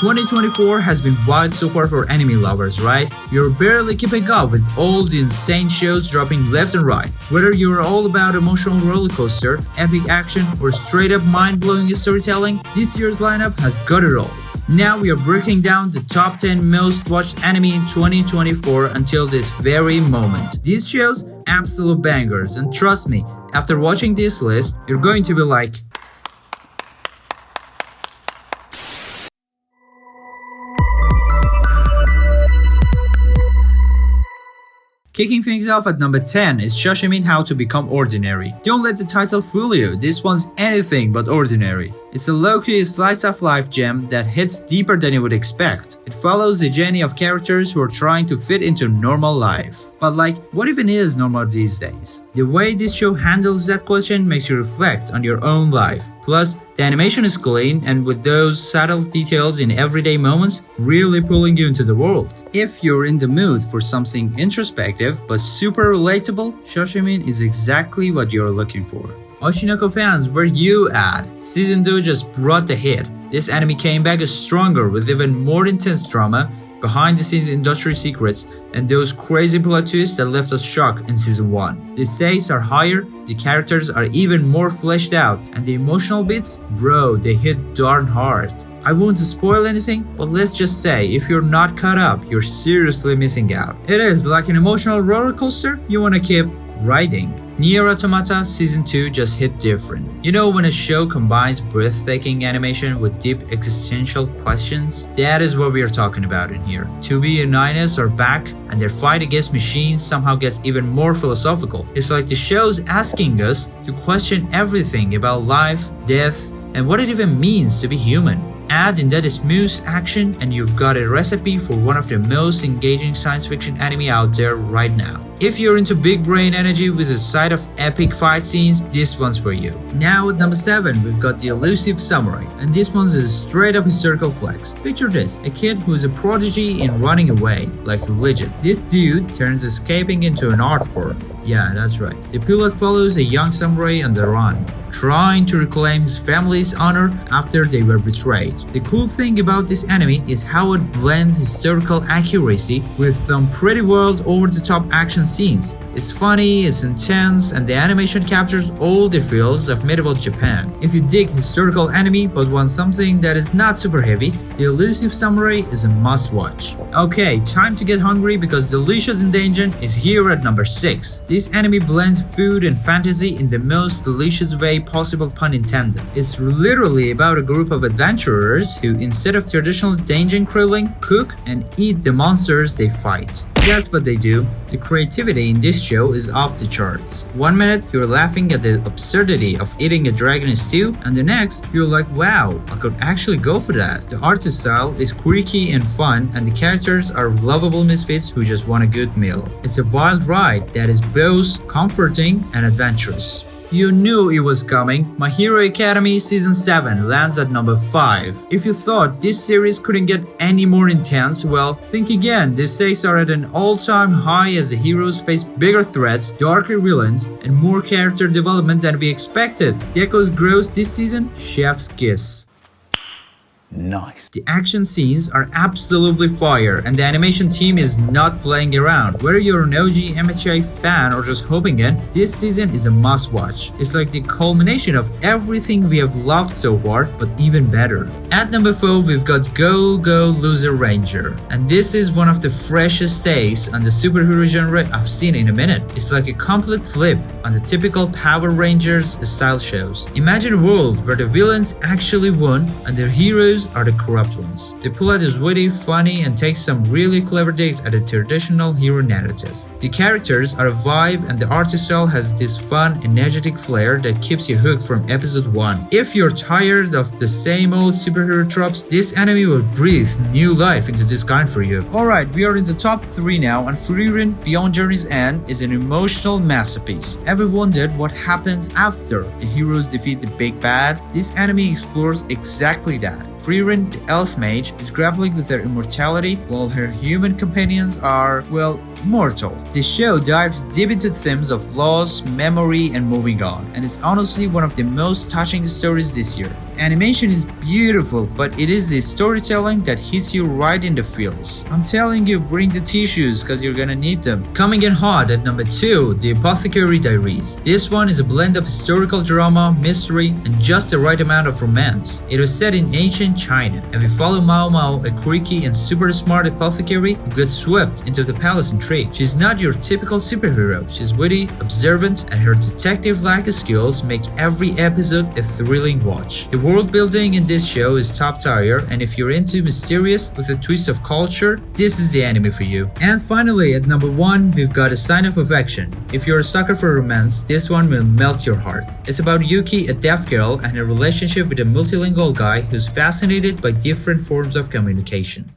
2024 has been wild so far for anime lovers, right? You're barely keeping up with all the insane shows dropping left and right. Whether you're all about emotional rollercoaster, epic action, or straight up mind-blowing storytelling, this year's lineup has got it all. Now we are breaking down the top 10 most watched anime in 2024 until this very moment. These shows, absolute bangers, and trust me, after watching this list, you're going to be like, kicking things off at number 10 is Shoshimin How to Become Ordinary. Don't let the title fool you, this one's anything but ordinary. It's a low-key slice of life gem that hits deeper than you would expect. It follows the journey of characters who are trying to fit into normal life. But like, what even is normal these days? The way this show handles that question makes you reflect on your own life. Plus, the animation is clean and with those subtle details in everyday moments really pulling you into the world. If you're in the mood for something introspective but super relatable, Shoshimin is exactly what you're looking for. Oshi No Ko fans, where you at? Season 2 just brought the hit. This anime came back stronger with even more intense drama, behind the scenes industry secrets, and those crazy plot twists that left us shocked in Season 1. The stakes are higher, the characters are even more fleshed out, and the emotional beats, bro, they hit darn hard. I won't spoil anything, but let's just say if you're not caught up, you're seriously missing out. It is like an emotional roller coaster you wanna keep riding. Nier Automata Season 2 just hit different. You know when a show combines breathtaking animation with deep existential questions? That is what we are talking about in here. 2B and 9S are back and their fight against machines somehow gets even more philosophical. It's like the show's asking us to question everything about life, death, and what it even means to be human. Add in that smooth action and you've got a recipe for one of the most engaging science fiction anime out there right now. If you're into big brain energy with a side of epic fight scenes, this one's for you. Now at number 7, we've got the elusive samurai, and this one's a straight up historical flex. Picture this, a kid who's a prodigy in running away, like legit. This dude turns escaping into an art form. Yeah, that's right. The pilot follows a young samurai on the run, trying to reclaim his family's honor after they were betrayed. The cool thing about this anime is how it blends historical accuracy with some pretty world over-the-top action scenes. It's funny, it's intense, and the animation captures all the feels of medieval Japan. If you dig historical anime but want something that is not super heavy, The Elusive Samurai is a must-watch. Okay, time to get hungry because Delicious in Danger is here at number 6. This anime blends food and fantasy in the most delicious way possible, pun intended. It's literally about a group of adventurers who, instead of traditional dungeon crawling, cook and eat the monsters they fight. That's what they do. The creativity in this show is off the charts. One minute you're laughing at the absurdity of eating a dragon stew, and the next you're like, wow, I could actually go for that. The art style is quirky and fun, and the characters are lovable misfits who just want a good meal. It's a wild ride that is both comforting and adventurous. You knew it was coming. My Hero Academy Season 7 lands at number 5. If you thought this series couldn't get any more intense, well, think again. The stakes are at an all-time high as the heroes face bigger threats, darker villains, and more character development than we expected. Gekko's growth this season? Chef's kiss. Nice. The action scenes are absolutely fire and the animation team is not playing around. Whether you're an OG MHA fan or just hoping in, this season is a must watch. It's like the culmination of everything we have loved so far, but even better. At number 4, we've got Go Go Loser Ranger, and this is one of the freshest takes on the superhero genre I've seen in a minute. It's like a complete flip on the typical Power Rangers style shows. Imagine a world where the villains actually won and their heroes are the corrupt ones. The plot is witty, funny, and takes some really clever digs at a traditional hero narrative. The characters are a vibe and the art style has this fun, energetic flair that keeps you hooked from episode 1. If you're tired of the same old superhero tropes, this anime will breathe new life into this kind for you. Alright, we are in the top 3 now, and Frieren Beyond Journey's End is an emotional masterpiece. Ever wondered what happens after the heroes defeat the big bad? This anime explores exactly that. Frieren, the elf mage, is grappling with their immortality while her human companions are, well, Mortal. This show dives deep into themes of loss, memory, and moving on, and it's honestly one of the most touching stories this year. Animation is beautiful, but it is the storytelling that hits you right in the feels. I'm telling you, bring the tissues cause you're gonna need them. Coming in hot at number 2, the Apothecary Diaries. This one is a blend of historical drama, mystery, and just the right amount of romance. It was set in ancient China, and we follow Mao Mao, a quirky and super smart apothecary who gets swept into the palace intrigue. She's not your typical superhero. She's witty, observant, and her detective-like skills make every episode a thrilling watch. The world building in this show is top tier, and if you're into mysterious with a twist of culture, this is the anime for you. And finally, at number 1, we've got A Sign of Affection. If you're a sucker for romance, this one will melt your heart. It's about Yuki, a deaf girl, and her relationship with a multilingual guy who's fascinated by different forms of communication.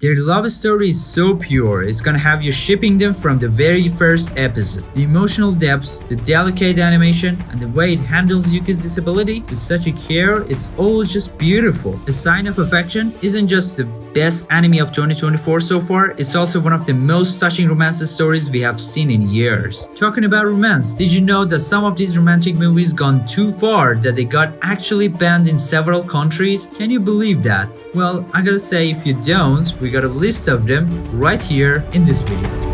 Their love story is so pure, it's gonna have you shipping them from the very first episode. The emotional depths, the delicate animation, and the way it handles Yuki's disability with such a care is all just beautiful. A Sign of Affection isn't just the best anime of 2024 so far, it's also one of the most touching romance stories we have seen in years. Talking about romance, did you know that some of these romantic movies gone too far that they got actually banned in several countries? Can you believe that? Well, I gotta say, if you don't, we got a list of them right here in this video.